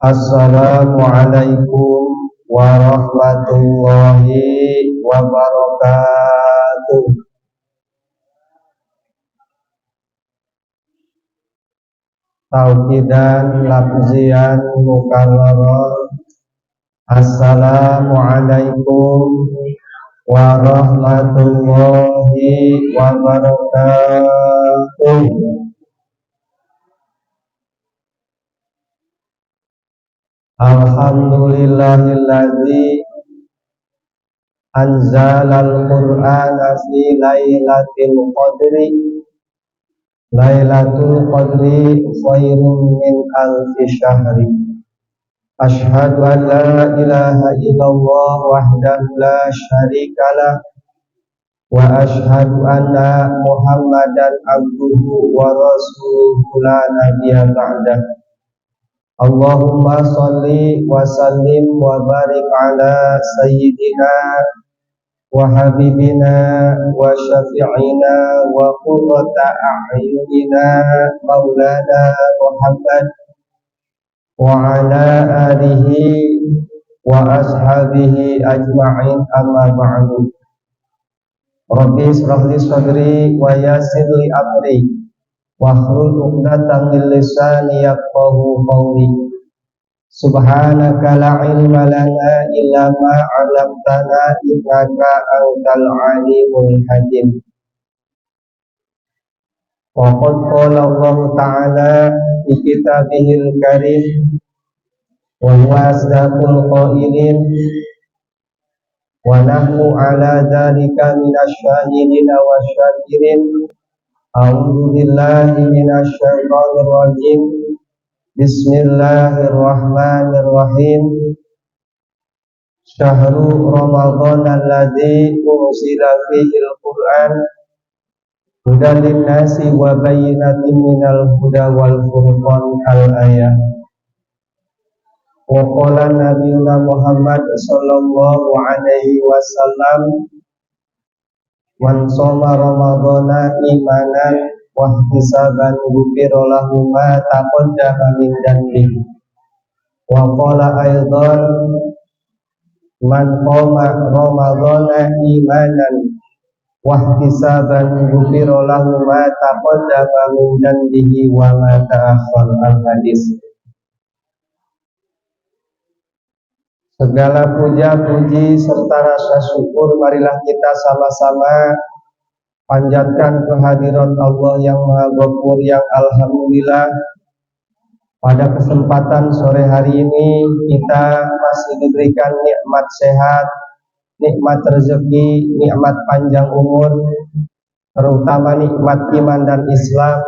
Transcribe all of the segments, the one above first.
Assalamualaikum warahmatullahi wabarakatuh. Tauqidan lafzian mukarrarah. Assalamualaikum warahmatullahi wabarakatuh. Alhamdulillahilladzi anzalal qur'ana fi lailatul qadri. Lailatul qadri khairun min alfi syahri. Asyhadu an la ilaha illallah wahdahu la syarikalah wa asyhadu anna Muhammadan abduhu wa rasuluhu la nabiyya ba'dah. Allahumma sholli wa sallim wa barik ala sayyidina wa habibina wa syafi'ina wa qurrata a'yunina maulana Muhammad wa ala alihi wa ashabihi ajma'in, amma ba'du. Rabbi israh li sadri wa yassir li amri wahlul 'uqdatam min lisani yafqahu qawli. Subhanaka la ilma lana illa ma 'allamtana innaka antal alimul hakim. Wa qad qala Allah ta'ala fi kitabihil karim wa huwa asdaqul qailin wa nahnu 'ala dzalika minasy syahidin wa syakirin. A'udzu billahi minasy syaithanir rajim. Bismillahirrahmanirrahim. Syahrul Ramadan alladzi unzila fihil Qur'an hudan lin-nasi wa bayyinatin minal huda wal furqan al-ayah. Wa qala nabiyuna Muhammad sallallahu alaihi wasallam, man shoma ramadhana imanan wa ihtisaban ghufira lahu ma taqaddama min dhanbihi. Wa qala aidan, man qama ramadhana imanan wa ihtisaban ghufira lahu ma taqaddama min dhanbihi wa ma ta'akhkhara. Al-hadis. Segala puja puji serta rasa syukur marilah kita sama-sama panjatkan kehadirat Allah yang Maha Ghafur, yang alhamdulillah pada kesempatan sore hari ini kita masih diberikan nikmat sehat, nikmat rezeki, nikmat panjang umur, terutama nikmat iman dan Islam,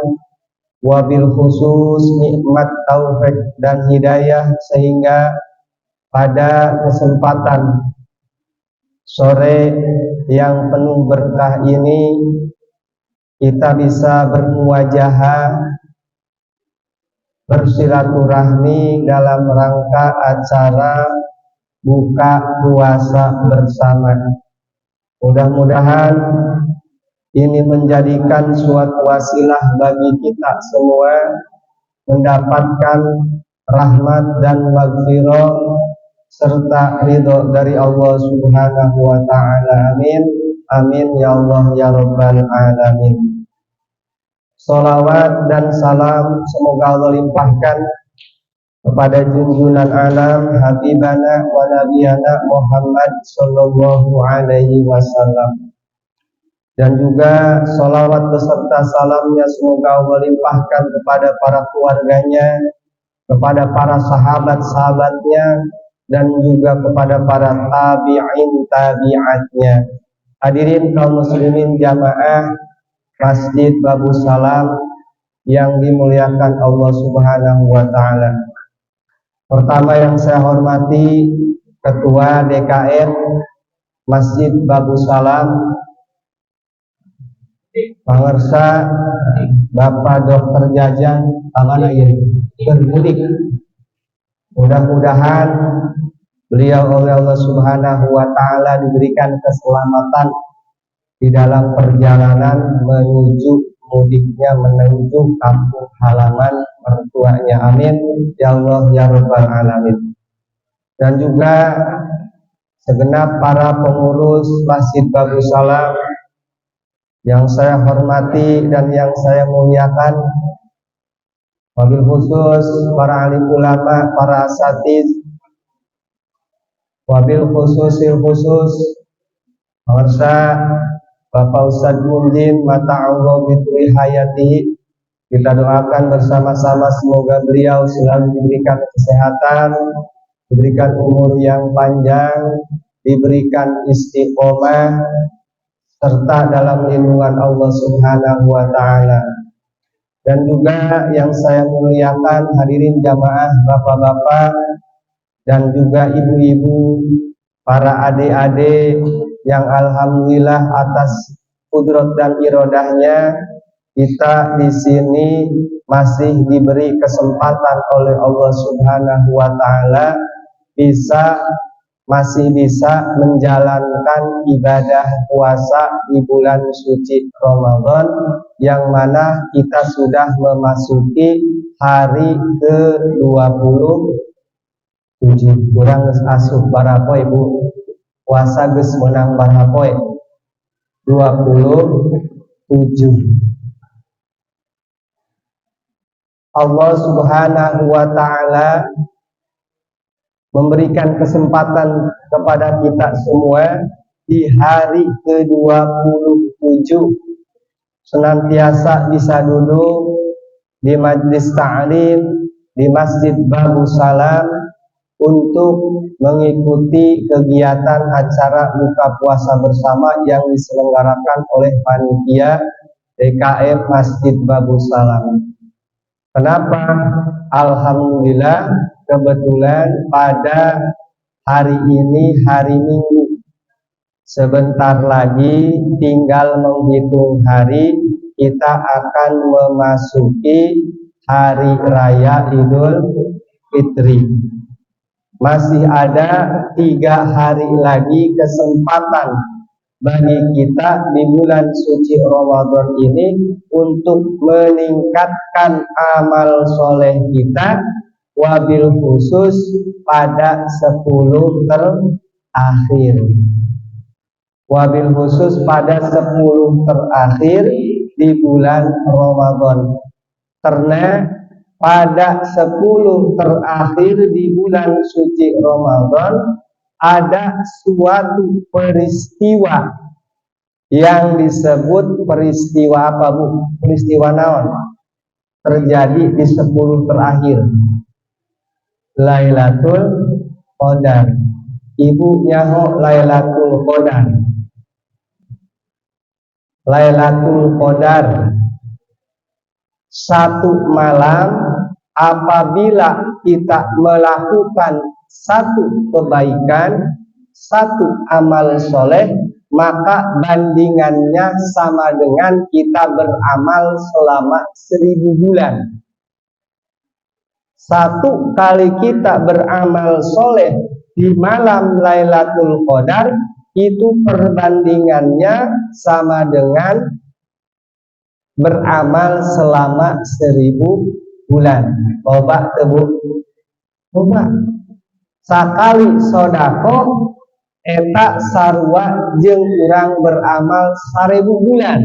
wabil khusus nikmat taufik dan hidayah, sehingga pada kesempatan sore yang penuh berkah ini kita bisa bermuwajahah, bersilaturahmi dalam rangka acara buka puasa bersama. Mudah-mudahan ini menjadikan suatu wasilah bagi kita semua mendapatkan rahmat dan maghfirah serta ridho dari Allah Subhanahu wa ta'ala. Amin. Amin ya Allah ya Rabbal alamin. Sholawat dan salam semoga Allah limpahkan kepada junjungan alam habibana wa nabiyana Muhammad sallallahu alaihi wasallam, dan juga sholawat beserta salamnya semoga Allah limpahkan kepada para keluarganya, kepada para sahabat-sahabatnya, dan juga kepada para tabi'in tabi'atnya. Hadirin kaum muslimin jamaah Masjid Babu Salam yang dimuliakan Allah Subhanahu wa ta'ala. Pertama yang saya hormati Ketua DKM Masjid Babu Salam, Pangersa Bapak Dr. Jajan Amana Bermudik. Mudah-mudahan beliau oleh Allah Subhanahu wa ta'ala diberikan keselamatan di dalam perjalanan menuju mudiknya, menuju kampung halaman orang tuanya. Amin ya Allah ya Rabbal Alamin. Dan juga segenap para pengurus Masjid Babus Salam yang saya hormati dan yang saya muliakan, wabil khusus para alim ulama, para asatiz, wabil khusus pemirsa Bapak Ustadz Mundin mata'allah bituli hayati. Kita doakan bersama-sama semoga beliau selalu diberikan kesehatan, diberikan umur yang panjang, diberikan istiqomah, serta dalam lindungan Allah Subhanahu wa Ta'ala. Dan juga yang saya muliakan hadirin jamaah, bapak-bapak dan juga ibu-ibu, para adik-adik yang alhamdulillah atas kudrat dan irodahnya kita di sini masih diberi kesempatan oleh Allah Subhanahu wa Ta'ala masih bisa menjalankan ibadah puasa di bulan suci Ramadan, yang mana kita sudah memasuki hari ke-27. Kurang asuh barapoe Bu, puasa geus menang barapoe 27. Allah Subhanahu wa Ta'ala memberikan kesempatan kepada kita semua di hari ke-27 senantiasa bisa duduk di majlis ta'lim di Masjid Babus Salam untuk mengikuti kegiatan acara buka puasa bersama yang diselenggarakan oleh panitia DKM Masjid Babus Salam. Kenapa? Alhamdulillah kebetulan pada hari ini hari Minggu, sebentar lagi tinggal menghitung hari kita akan memasuki hari raya Idul Fitri. Masih ada 3 hari lagi kesempatan bagi kita di bulan suci Ramadan ini untuk meningkatkan amal soleh kita, wabil khusus pada 10 terakhir. Wabil khusus pada 10 terakhir di bulan Ramadan. Karena pada 10 terakhir di bulan suci Ramadan ada suatu peristiwa yang disebut peristiwa apa Bu? Peristiwa naon? Terjadi di 10 terakhir. Lailatul Qadar. Ibu nyaho Lailatul Qadar. Lailatul Qadar, satu malam apabila kita melakukan satu kebaikan, satu amal soleh, maka bandingannya sama dengan kita beramal selama 1000 bulan. Satu kali kita beramal soleh di malam Lailatul Qadar, itu perbandingannya sama dengan beramal selama 1000 bulan. Coba tebu, coba sakali sodako eta sarua jeung urang beramal 1000 bulan.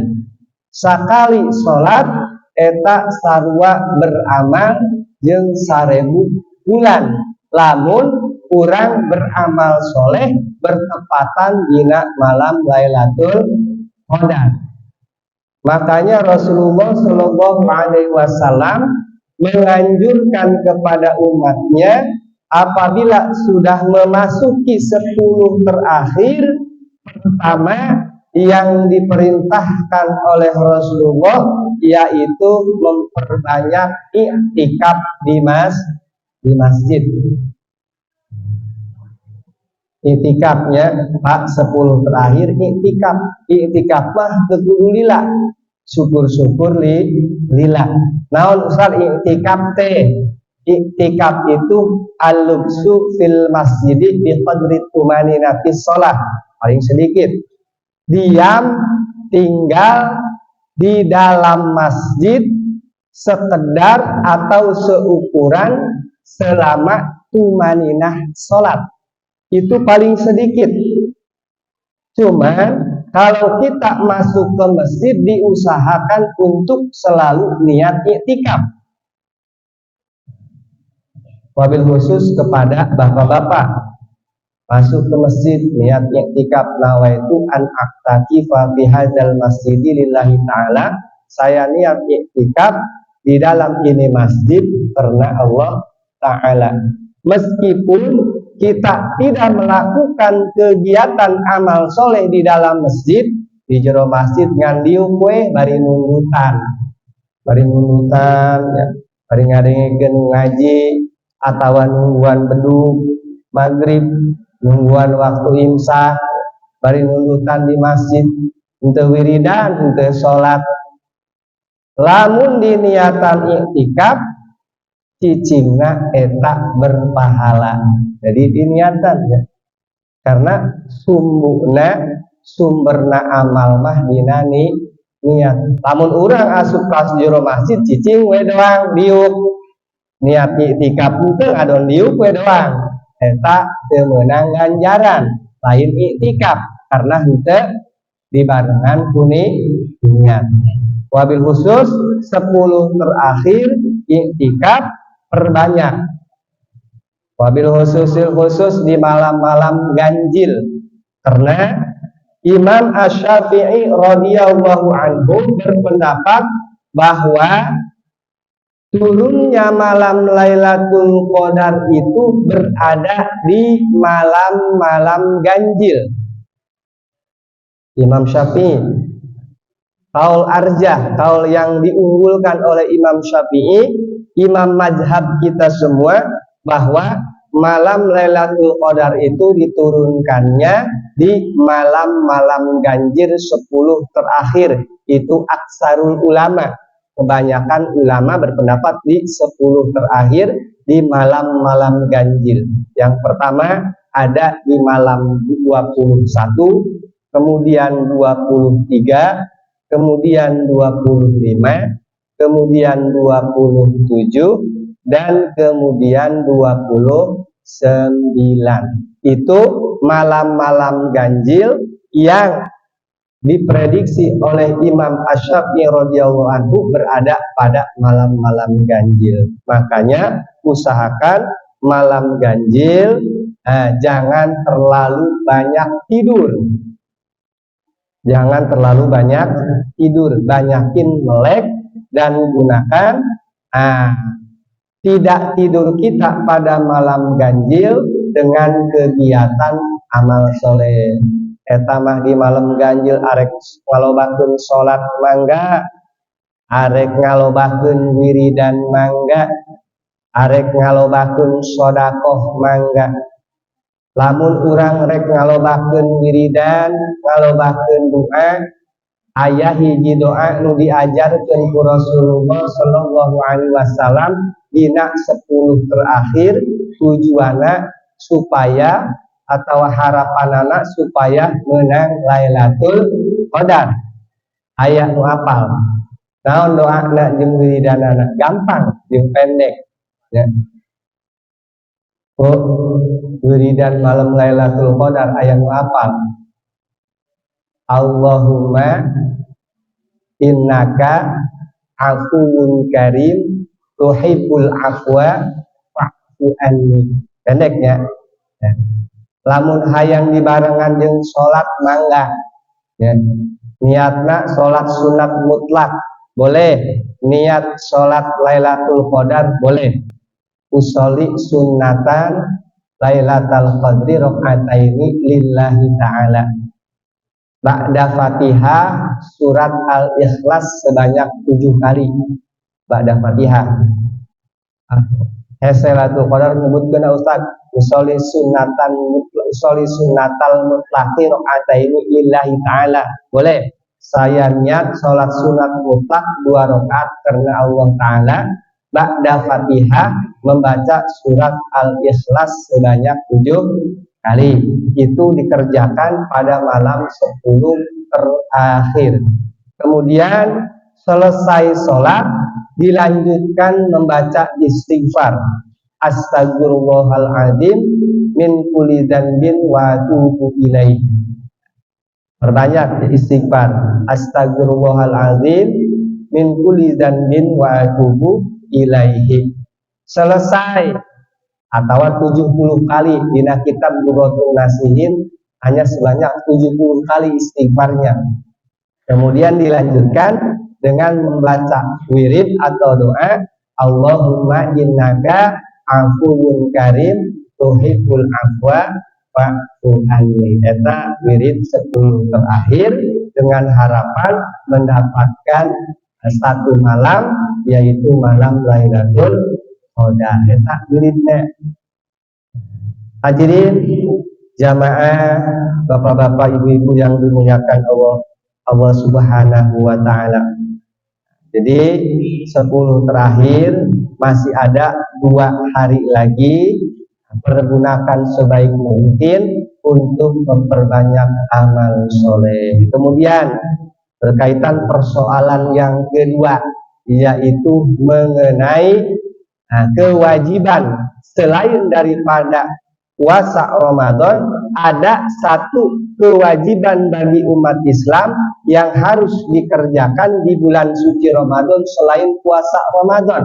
Sakali salat eta sarua beramal jeung 1000 bulan. Lamun urang beramal soleh bertepatan dina malam Lailatul Qadar. Makanya Rasulullah Shallallahu Alaihi Wasallam menganjurkan kepada umatnya apabila sudah memasuki 10 terakhir, pertama yang diperintahkan oleh Rasulullah yaitu memperbanyak i'tikaf di masjid. I'tikafnya Pak 10 terakhir i'tikaf mah kudu lila, syukur-syukur lila. Naon Ustaz i'tikaf teh? I'tikaf itu al-lubsu fil masjid bi qadri tumaninati shalah, paling sedikit diam tinggal di dalam masjid sekedar atau seukuran selama tumaninah sholat, itu paling sedikit. Cuman kalau kita masuk ke masjid diusahakan untuk selalu niat iktikaf. Wabil khusus kepada bapak-bapak, masuk ke masjid niat iktikaf, nawaitu an aktakifa fi hadzal masjidi lillahi ta'ala, saya niat iktikaf di dalam ini masjid karena Allah Ta'ala. Meskipun kita tidak melakukan kegiatan amal soleh di dalam masjid, di jero masjid ngandiu kue bari nundutan ya, bari ngadengkeun ngaji atawa nungguan beduk maghrib, nungguan waktu imsak, bari nundutan di masjid, henteu wiridan, henteu salat. Lamun diniatan iktikaf cicingna eta berpahala. Jadi diniatan ya. Karena sumberna amal mah dina niat. Lamun urang asup ka jero masjid cicing we doang diuk. Niat iktikaf teh adon diuk we doang. Eta teu meunang ganjaran. Lain iktikaf karena henteu dibarengan ku niat. Wabil khusus 10 terakhir iktikaf perbanyak. Wabil khusus di malam-malam ganjil, karena Imam Asy-Syafi'i radhiyallahu anhu berpendapat bahwa turunnya malam Lailatul Qadar itu berada di malam-malam ganjil. Imam Syafi'i, kaul arjah, kaul yang diunggulkan oleh Imam Syafi'i, imam mazhab kita semua, bahwa malam Lailatul Qadar itu diturunkannya di malam-malam ganjil 10 terakhir. Itu aksarul ulama, kebanyakan ulama berpendapat di 10 terakhir di malam-malam ganjil. Yang pertama ada di malam 21, kemudian 23, kemudian 25, kemudian 27, dan kemudian 29. Itu malam-malam ganjil yang diprediksi oleh Imam Asy-Syafi'i radhiyallahu anhu berada pada malam-malam ganjil. Makanya usahakan malam ganjil jangan terlalu banyak tidur. Jangan terlalu banyak tidur, banyakin melek dan gunakan tidak tidur kita pada malam ganjil dengan kegiatan amal soleh. Eta mah di malam ganjil arek ngalobakeun salat mangga, arek ngalobakeun wiridan mangga, arek ngalobakeun sedekah mangga. Lamun urang rek ngalobakeun wiridan, ngalobakeun doa, aya hiji doa nu diajarkeun ku Rasulullah sallallahu alaihi wasallam dina 10 terakhir, tujuanna supaya atau harapanana supaya menang Lailatul Qadar. Aya nu apal. Naon doana jeung wiridanana? Gampang jeung pendek. Ya. Wiridan malam Lailatul Qadar aya nu apal. Allahumma innaka afuwun karim tuhibbul afwa fa'fu anni. Pendeknya. Ya. Lamun hayang dibarengan jeung salat mangga. Ya. Niatna salat sunat mutlak boleh, niat salat Lailatul Qadar boleh. Usolli sunnatan Lailatul Qadri rakaataini lillahi ta'ala. Ba'da Fatihah surat Al-Ikhlas sebanyak 7 kali. Ba'da Fatihah. Lailatul Qadar menyebutkan Ustaz, usolli sunnatal mutlaqi rakaataini lillahi ta'ala. Boleh. Saya niat salat sunat mutlak 2 rakaat karena Allah Ta'ala. Ba'da Fatihah membaca surat Al-Ikhlas sebanyak 7 kali. Itu dikerjakan pada malam 10 terakhir. Kemudian selesai sholat dilanjutkan membaca istighfar, astagfirullahaladzim min kulli dzanbin wa atubu ilaihi. Perbanyak istighfar, astagfirullahaladzim min kulli dzanbin wa atubu ilaihi. Selesai atau 70 kali dina kitab Bughatul Nasihin hanya sebanyak 70 kali istighfarnya. Kemudian dilanjutkan dengan membaca wirid atau doa, Allahumma innaka afuwun karim tuhibbul afwa fa'fu anni. Eta wirid 10 terakhir dengan harapan mendapatkan satu malam, yaitu malam Lailatul Qadar. Eta wiridnya. Hadirin jamaah, bapak-bapak, ibu-ibu yang dimuliakan Allah Subhanahu wa taala. Jadi 10 terakhir masih ada 2 hari lagi. Pergunakan sebaik mungkin untuk memperbanyak amal soleh. Kemudian berkaitan persoalan yang kedua, yaitu mengenai kewajiban selain daripada puasa Ramadan, ada satu kewajiban bagi umat Islam yang harus dikerjakan di bulan suci Ramadan selain puasa Ramadan.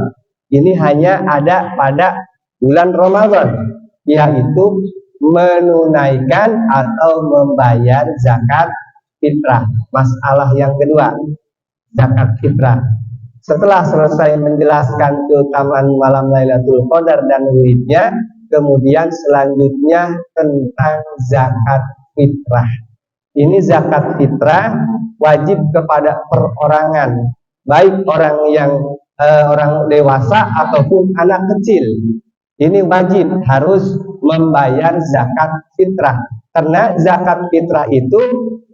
Ini hanya ada pada bulan Ramadan, yaitu menunaikan atau membayar zakat fitrah. Masalah yang kedua, zakat fitrah. Setelah selesai menjelaskan keutamaan malam Lailatul Qadar dan wiridnya, kemudian selanjutnya tentang zakat fitrah. Ini zakat fitrah wajib kepada perorangan, baik orang yang orang dewasa ataupun anak kecil. Ini wajib harus membayar zakat fitrah, karena zakat fitrah itu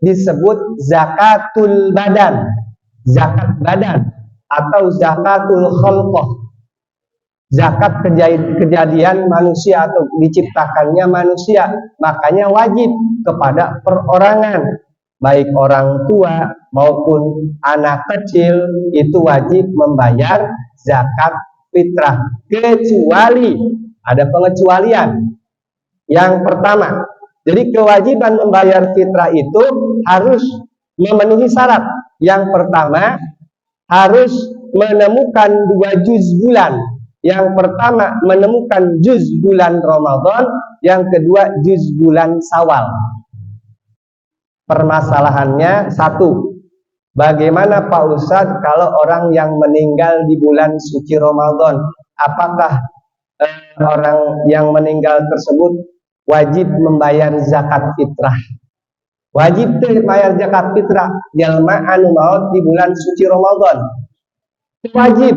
disebut zakatul badan, zakat badan atau zakatul khalqah, zakat kejadian manusia atau diciptakannya manusia. Makanya wajib kepada perorangan, baik orang tua maupun anak kecil, itu wajib membayar zakat fitrah, kecuali ada pengecualian. Yang pertama, jadi kewajiban membayar fitrah itu harus memenuhi syarat. Yang pertama, harus menemukan 2 juz bulan. Yang pertama menemukan juz bulan Ramadan, yang kedua juz bulan Syawal. Permasalahannya satu, bagaimana Pak Ustadz kalau orang yang meninggal di bulan suci Ramadan, apakah orang yang meninggal tersebut wajib membayar zakat fitrah? Wajib membayar zakat fitrah jalma anu maut di bulan suci Ramadan. Wajib,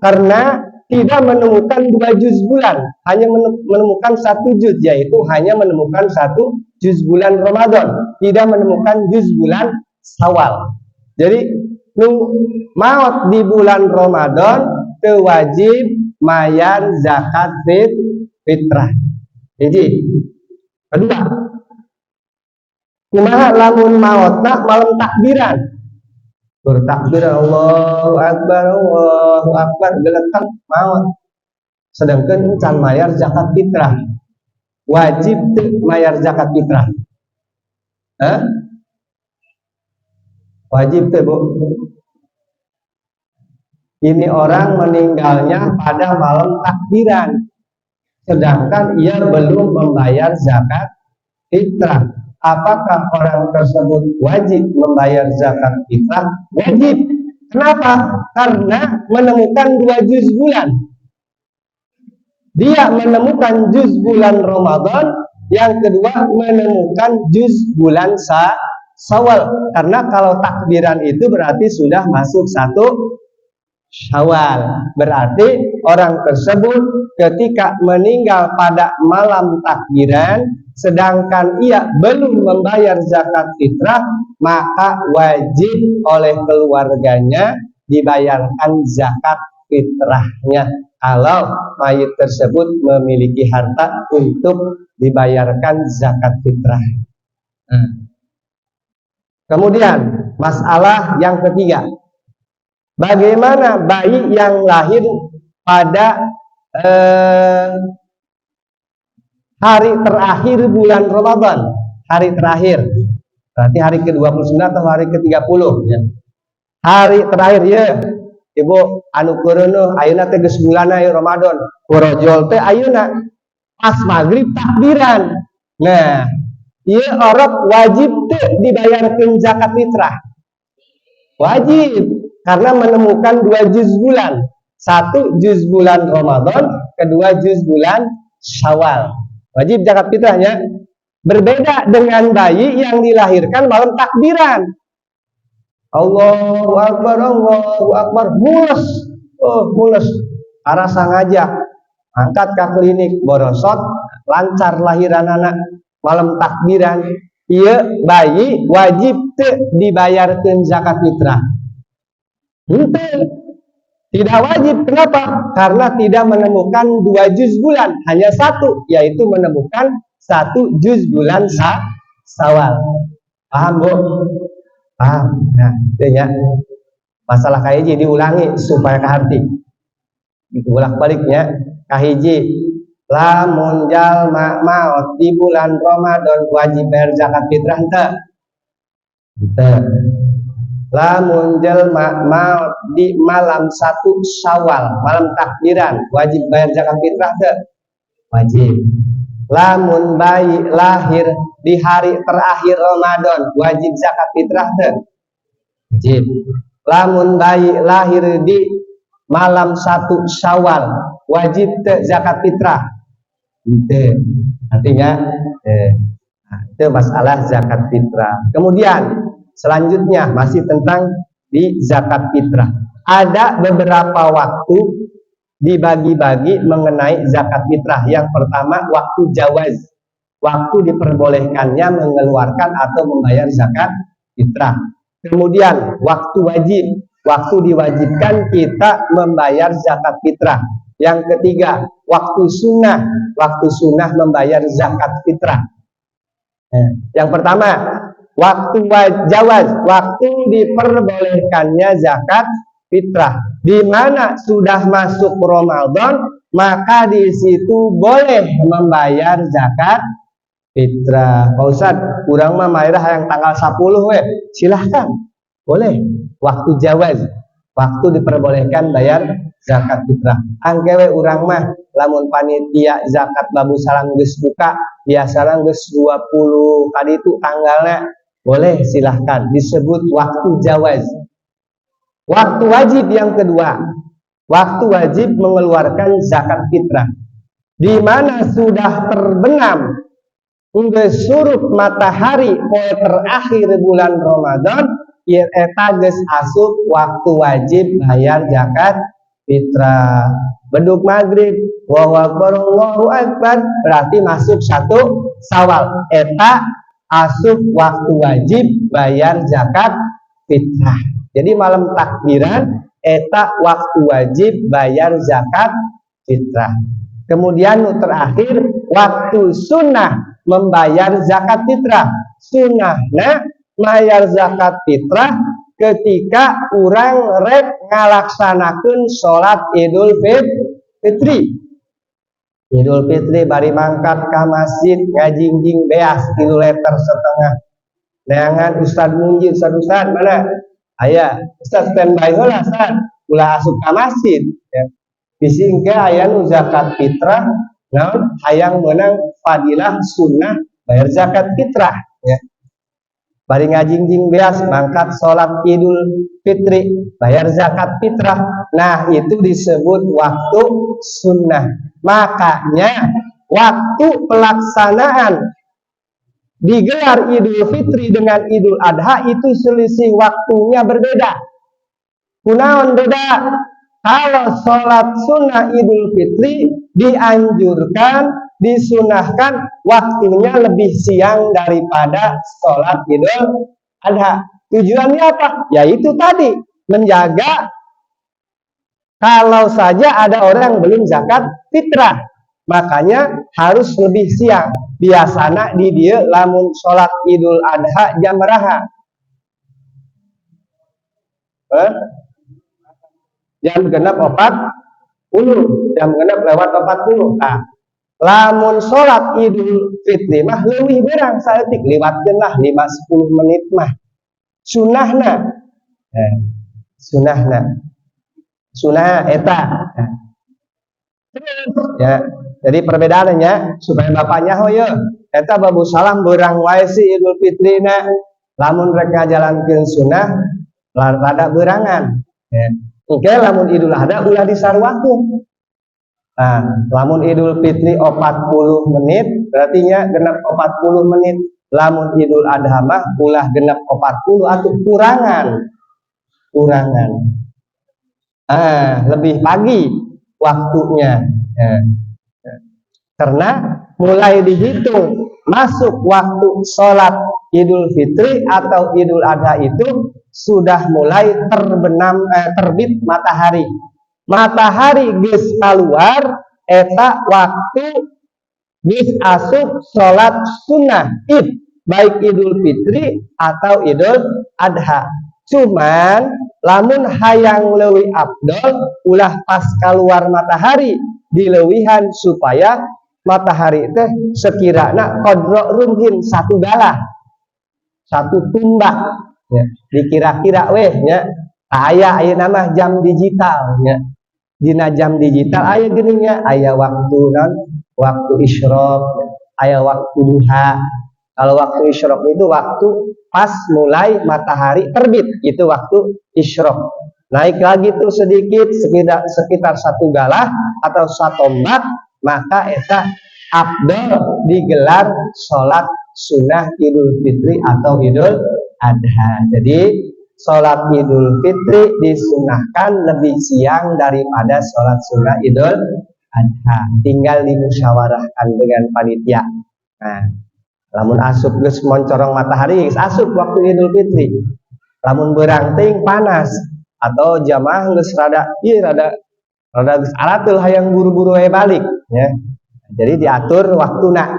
karena tidak menemukan 2 juz bulan, hanya menemukan 1 juz, yaitu hanya menemukan 1 juz bulan Ramadan, tidak menemukan juz bulan Syawal. Jadi maut di bulan Ramadan kewajib bayar zakat fitrah. Jadi kedua, kumaha lamun mautna malam takbiran, bertakbir Allahu Akbar geletak maut, sedangkan can mayar zakat fitrah. Wajib mayar zakat fitrah. Wajib tuh Bu. Ini orang meninggalnya pada malam takbiran, sedangkan ia belum membayar zakat fitrah. Apakah orang tersebut wajib membayar zakat fitrah? Wajib. Kenapa? Karena menemukan 2 juz bulan. Dia menemukan juz bulan Ramadan, yang kedua menemukan juz bulan Syawal. Karena kalau takbiran itu berarti sudah masuk 1 Syawal. Berarti orang tersebut ketika meninggal pada malam takbiran, sedangkan ia belum membayar zakat fitrah, maka wajib oleh keluarganya dibayarkan zakat fitrahnya. Kalau mayit tersebut memiliki harta untuk dibayarkan zakat fitrah. Kemudian masalah yang ketiga, Bagaimana bayi yang lahir pada hari terakhir bulan Ramadan, hari terakhir, berarti hari ke-29 atau hari ke-30 ya. Hari terakhir ya. Ibu anu kureuneuh ayeuna teh geus bulanna ya Ramadan. Borojol teh ayeuna pas maghrib takbiran. Nah, ieu orok wajib teh dibayarkeun zakat fitrah. Wajib karena menemukan 2 juz bulan. 1 juz bulan Ramadan, kedua juz bulan Syawal. Wajib zakat fitrahnya. Berbeda dengan bayi yang dilahirkan malam takbiran. Allahu Akbar, mulus, mulus, arah sangaja, angkat ke klinik, borosot, lancar lahiran anak, malam takbiran, iya bayi wajib dibayarkan zakat fitrah. Tidak wajib, kenapa? Karena tidak menemukan 2 juz bulan, hanya 1, yaitu menemukan 1 juz bulan Syawal. Paham Bu? Paham. Nah, itu ya. Masalah kahiji diulangi supaya kahati. Diulang baliknya. Kahiji, lamun jalma maot di bulan Ramadan wajib bayar zakat fitrah teu? Teu. Lamun jalma maot di malam 1 Syawal, malam takbiran, wajib bayar zakat fitrah teu? Wajib. Lamun bayi lahir di hari terakhir Ramadan, wajib zakat fitrah teu? Wajib. Lamun bayi lahir di malam 1 Syawal, wajib teu zakat fitrah? Teu. Artinya itu masalah zakat fitrah. Kemudian selanjutnya masih tentang di zakat fitrah. Ada beberapa waktu dibagi-bagi mengenai zakat fitrah. Yang pertama waktu jawaz, waktu diperbolehkannya mengeluarkan atau membayar zakat fitrah. Kemudian waktu wajib, waktu diwajibkan kita membayar zakat fitrah. Yang ketiga waktu sunnah membayar zakat fitrah. Yang pertama waktu jawaz, waktu diperbolehkannya zakat fitrah, di mana sudah masuk Ramadan maka di situ boleh membayar zakat fitrah. Pak Ustadz, kurang mah mairah yang tanggal 10 we, silahkan, boleh. Waktu jawaz, waktu diperbolehkan bayar zakat fitrah. Angkewe urang mah lamun panitia zakat babu salam geus buka, biasana geus 20 kali itu tanggalnya, boleh silahkan, disebut waktu jawaz. Waktu wajib yang kedua, waktu wajib mengeluarkan zakat fitrah, di mana sudah terbenam surut matahari poe terakhir bulan Ramadan, eta geus asup waktu wajib bayar zakat fitrah. Beduk maghrib, Allahu Akbar, berarti masuk 1 Syawal, eta asup waktu wajib bayar zakat fitrah. Jadi malam takbiran eta waktu wajib bayar zakat fitrah. Kemudian terakhir waktu sunnah membayar zakat fitrah. Sunnahna bayar zakat fitrah ketika urang rek ngalaksanakeun salat Idul Fitri. Idul Fitri bari mangkat ka masjid ngajingjing beas 3 liter setengah. Neangan Ustad Munjir, Ustad mana? Aya, Ustaz standby heula Ustaz, ulah asup ka masjid ya. Bisingke aya nu zakat fitrah, naon hayang meunang fadilah sunnah bayar zakat fitrah ya. Bari ngajingjing beas mangkat salat Idul Fitri, bayar zakat fitrah. Nah, itu disebut waktu sunnah. Makanya waktu pelaksanaan digelar Idul Fitri dengan Idul Adha itu selisih waktunya berbeda. Kunaon beda? Kalau sholat sunnah Idul Fitri dianjurkan, disunahkan waktunya lebih siang daripada sholat Idul Adha. Tujuannya apa? Yaitu tadi menjaga kalau saja ada orang yang belum zakat fitrah, makanya harus lebih siang. Biasana di dia lamun sholat Idul Adha jam beraha? jam genep 40, jam genep lewat 40. Nah, lamun sholat Idul Fitri mah leuwih berang saeutik liwatkeun lah 5-10 menit mah sunahna. Sunahna sunah eta. Ya, jadi perbedaannya supaya bapaknya hoye eta babu salam berang wae si Idul Fitrina, lamun rek ngajalankeun sunah rada berangan. Ya. Oke, lamun Idul Adha ulah disarwakeun. Nah, lamun Idul Fitri 40 menit berarti nya genep 40 menit. Lamun Idul Adha mah ulah genep 40 atuh kurangan. Lebih pagi waktunya. Ya. Karena mulai dihitung masuk waktu sholat Idul Fitri atau Idul Adha itu sudah mulai terbit matahari. Matahari geus keluar eta waktu geus asup sholat sunnah Id, baik Idul Fitri atau Idul Adha. Cuman lamun hayang leuwih afdol ulah pas keluar matahari dileuwihan supaya matahari teh sekirana kodro rumhin satu galah, satu tumbak, ya. Dikira-kira weh nya aya nama jam digital, ya. Dina jam digital aya geuning nya, aya waktu waktu isyraq, aya waktu duha. Kalau waktu isyraq itu waktu pas mulai matahari terbit, itu waktu isyraq. Naik lagi tuh sedikit sekitar satu galah atau satu tombak, maka eta afdal digelar sholat sunnah Idul Fitri atau Idul Adha. Jadi sholat Idul Fitri disunahkan lebih siang daripada sholat sunnah Idul Adha. Tinggal dimusyawarahkan dengan panitia. Nah, lamun asup geus moncorong matahari geus asup waktu Idul Fitri. Lamun beurang teuing panas atau jamaah geus rada geus aratul hayang buru-buru wae balik, ya. Jadi diatur waktuna,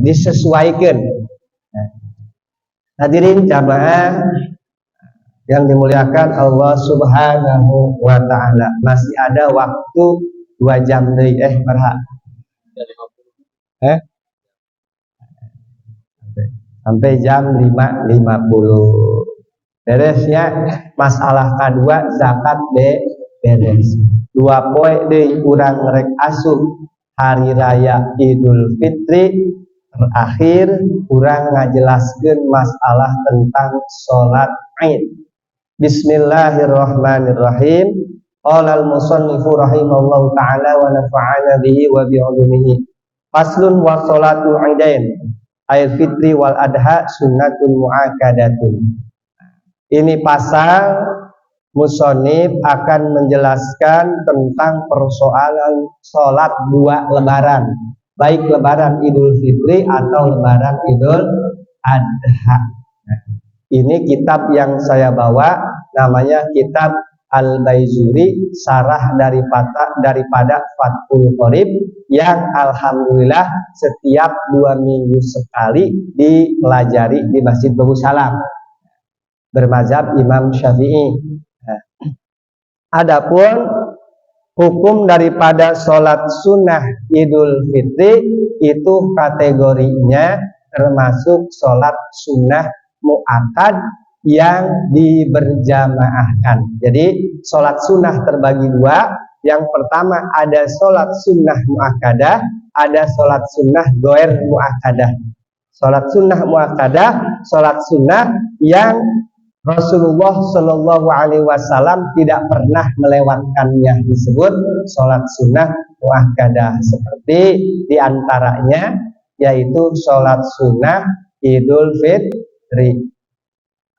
disesuaikan. Hadirin jamaah yang dimuliakan Allah Subhanahu wa taala, masih ada waktu 2 jam deui berhak. Sampai jam 5.50. Beresnya masalah kedua zakat beres. 2 poe deui urang rek asup hari raya Idul Fitri terakhir urang ngajelaskeun masalah tentang sholat Id. Bismillahirrahmanirrahim. Qala al-musannifu rahimallahu ta'ala wa nafa'ana bihi wa bi'ulumihi. Faslun wa sholatul Idain Aidul Fitri wal Adha sunnatun mu'akadatun. Ini pasal musonif akan menjelaskan tentang persoalan sholat 2 lebaran, baik lebaran Idul Fitri atau lebaran Idul Adha. Ini kitab yang saya bawa namanya kitab Al-Baizuri, sarah daripada Fathul Qorib, yang alhamdulillah setiap 2 minggu sekali dipelajari di Masjid Babu Salam bermazhab Imam Syafi'i. Adapun hukum daripada sholat sunnah Idul Fitri itu kategorinya termasuk sholat sunnah mu'akkad yang diberjamaahkan. Jadi sholat sunnah terbagi 2. Yang pertama ada sholat sunnah mu'akkadah, ada sholat sunnah goer mu'akkadah. Sholat sunnah mu'akkadah, sholat sunnah yang Rasulullah Shallallahu Alaihi Wasallam tidak pernah melewatkannya, disebut sholat sunnah muakkadah. Seperti diantaranya yaitu sholat sunnah Idul Fitri.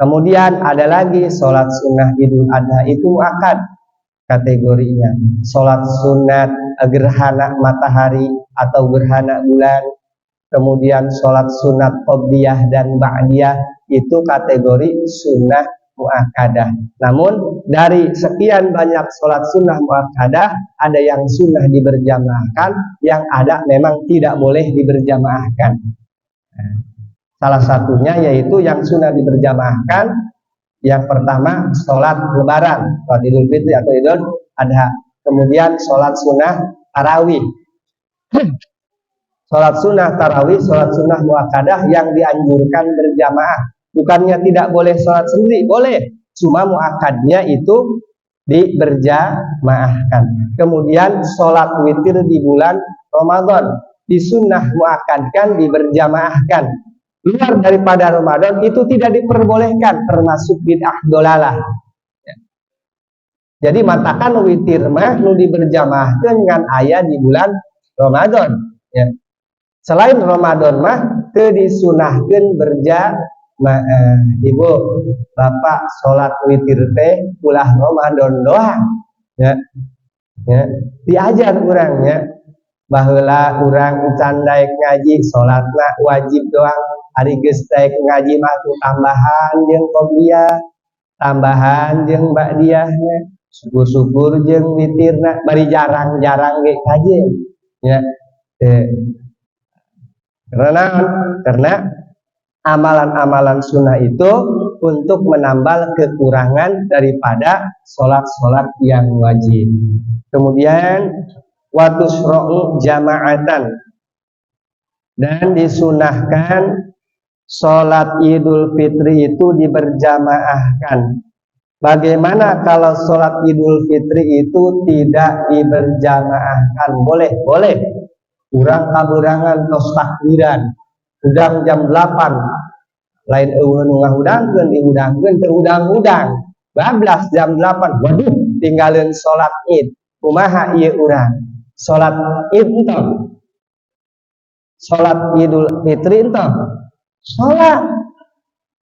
Kemudian ada lagi sholat sunnah Idul Adha, itu muakkad kategorinya. Sholat sunat gerhana matahari atau gerhana bulan. Kemudian sholat sunat qobliyah dan ba'diyah itu kategori sunnah muakkadah. Namun dari sekian banyak sholat sunnah muakkadah, ada yang sunnah diberjamaahkan, yang ada memang tidak boleh diberjamaahkan. Salah satunya yaitu yang sunnah diberjamaahkan Yang pertama sholat lebaran, sholat Idul Fitri atau Idul Adha. Kemudian sholat sunnah tarawih. Sholat sunnah tarawih, sholat sunnah muakkadah yang dianjurkan berjamaah. Bukannya tidak boleh sholat sendiri, boleh. Cuma muakkadnya itu berjamaahkan. Kemudian sholat witir di bulan Ramadan, disunnah muakkadkan, diberjamaahkan. Luar daripada Ramadan itu tidak diperbolehkan, termasuk bid'ah dolalah. Jadi matakan witir mah nu diberjamaahkan dengan ayat di bulan Ramadan. Ya. Selain Ramadan mah teu disunahkeun berjamaah. Ibu, bapak sholat witir teh ulah Ramadan doang. Ya. Ya. Diajar urangnya baheula urang can daek ngaji sholatna wajib doang. Ari geus daek ngaji mah tambahan jeung qobliyah, tambahan jeung ba'diyahnya. Syukur-syukur jeung witirna bari jarang-jarang ge kaji ya. Karena amalan-amalan sunnah itu untuk menambal kekurangan daripada sholat-sholat yang wajib. Kemudian watusro'u jama'atan, dan disunahkan sholat Idul Fitri itu diberjamaahkan. Bagaimana kalau sholat Idul Fitri itu tidak diberjamaahkan? Boleh, boleh. Urang kaburangan tos takbiran, udang jam 8. Lain eueun ngahudangkeun diudangkeun teu udang-udang. 12 jam 8. Waduh, tinggalin sholat Id. Kumaha ieu urang? Sholat Id entah. Sholat Idul Fitri entah. Sholat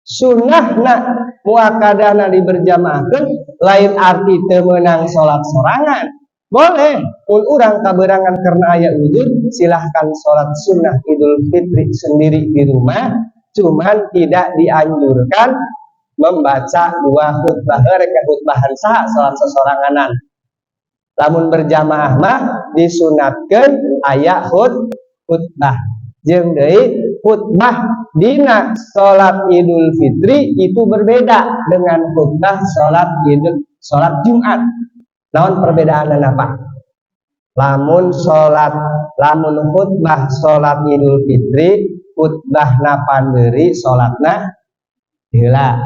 sunnahna muakkadana diberjamaahkeun, lain arti teu meunang sholat sorangan. Boleh, urang kaberangan karena aya uzur, silahkan sholat sunnah Idul Fitri sendiri di rumah. Cuman tidak dianjurkan membaca 2 khutbah reka khutbahan saha sholat sesoranganan. Lamun berjamaah mah disunatkeun aya khutbah. Jeung deui khutbah dina sholat Idul Fitri itu berbeda dengan khutbah sholat Jumat. Naon perbedaanna apa? Lamun khutbah sholat Idul Fitri, khutbahna pandeuri, sholatna heula.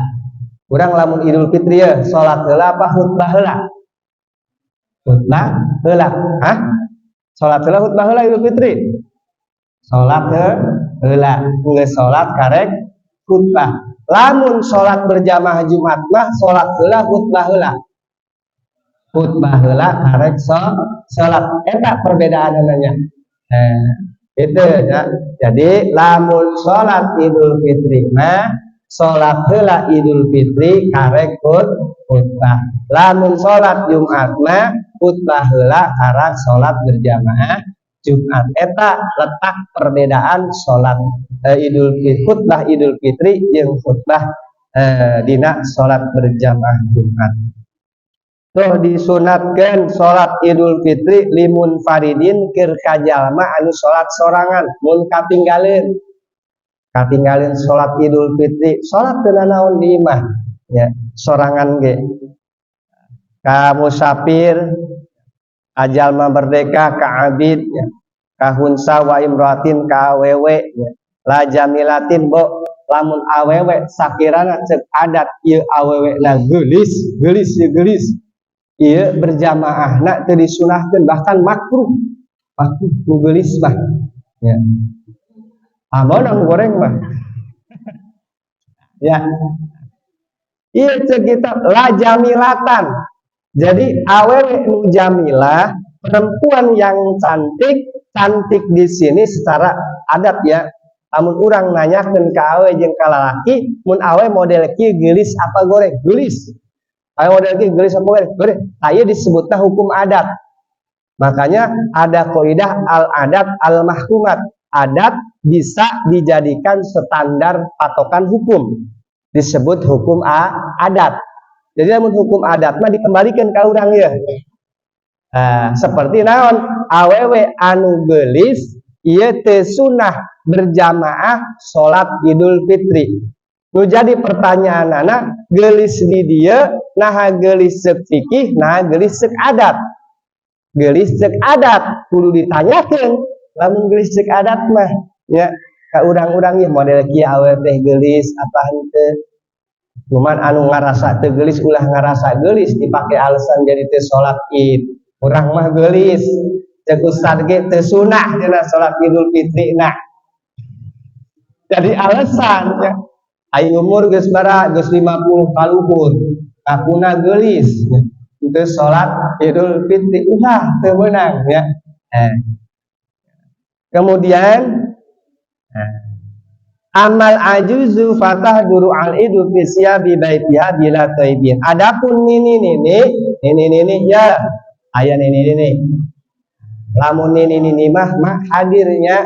Urang lamun Idul Fitri ya sholat heula apa khutbah heula? Khutbah heula. Hah? Sholat heula khutbah heula Idul Fitri? Sholat heula, geus sholat karek khutbah. Lamun sholat berjamaah Jumat mah sholat heula khutbah heula. Khutbah heula karek sholat. Eta perbedaanna nya. Itu ya. Jadi lamun sholat Idul Fitri mah sholat heula Idul Fitri karek khutbah. Lamun sholat Jumat mah khutbah heula karek sholat berjamaah Jumat. Eta letak perbedaan sholat khutbah Idul Fitri jeung khutbah dina sholat berjamaah Jumat. Tuh disunatkan sholat Idul Fitri limun faridin keur kajalma anu sholat sorangan. Mun katinggalin sholat Idul Fitri, sholat teu naon di imah ya, sorangan ge. Ka musafir, ajalma merdeka, ka abid ya, ka hunsa wa imratin, ka awewe ya. La jamilatin bo, lamun awewe sakirana cek adat ieu awewe na geulis. Ieu berjamaah nak teu disunahkeun, bahkan makruh nu geulis mah ya. Amun ang goreng mah ya. Ieu cek kita la jamilatan. Jadi awewe nu jamilah, perempuan yang cantik di sini secara adat ya. Amun urang nanyakeun ka awewe jeung ka lalaki, mun awewe model kieu geulis apa goreng? Geulis. Ayo model kieu geulis apa goreng? Aya disebutna hukum adat. Makanya ada kaidah al-adat al-mahkumat. Adat bisa dijadikan standar patokan hukum. Disebut hukum adat. Jadi namun hukum adat mah dikembalikan ka urang ya. Seperti naon? Awewe anu geulis ieu teu sunah berjamaah salat Idul Fitri. Nu jadi pertanyaan anak gelis di dia nah gelis cek fikih nah gelis cek adat. Gelis cek adat kudu ditanyakeun lamun gelis cek adat mah ya ka urang-urang ieu model kieu awewe teh gelis apa henteu. Cuman anu ngarasa teu gelis ulah ngarasa gelis dipake alasan jadi teu salat Id. Urang mah gelis cek ustad ge teu sunah cenah salat Idul Fitri nah. Jadi alasan ya. Aing umur geus bara geus 50 kaluhur. Akuna gelis. Teu salat Idul Fitri ulah teu meunang ya. Kemudian amal ajuzu fatah duru al idu fisya bi baitiha bila taibin. Adapun nini ya aya nini. Lamun nini mah hadirnya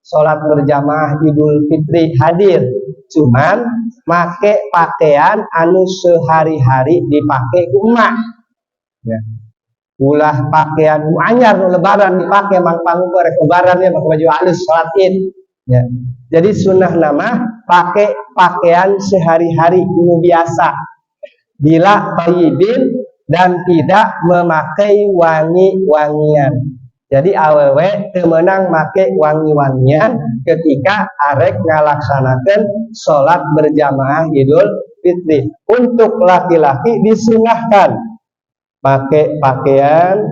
salat berjamaah Idul Fitri hadir, cuman make pakaian anu sehari-hari dipake ku emak. Ya. Ulah pakaian anyar nu lebaran dipake mangpang rek lebaran ya pakai baju halus salat Id. Ya. Jadi sunnah nama pakai pakaian sehari-hari nu biasa bila tayyibin dan tidak memakai wangi-wangian. Jadi awewe teu meunang make wangi-wangian ketika arek ngalaksanakeun salat berjamaah Idul Fitri. Untuk laki-laki disunahkan pakai pakaian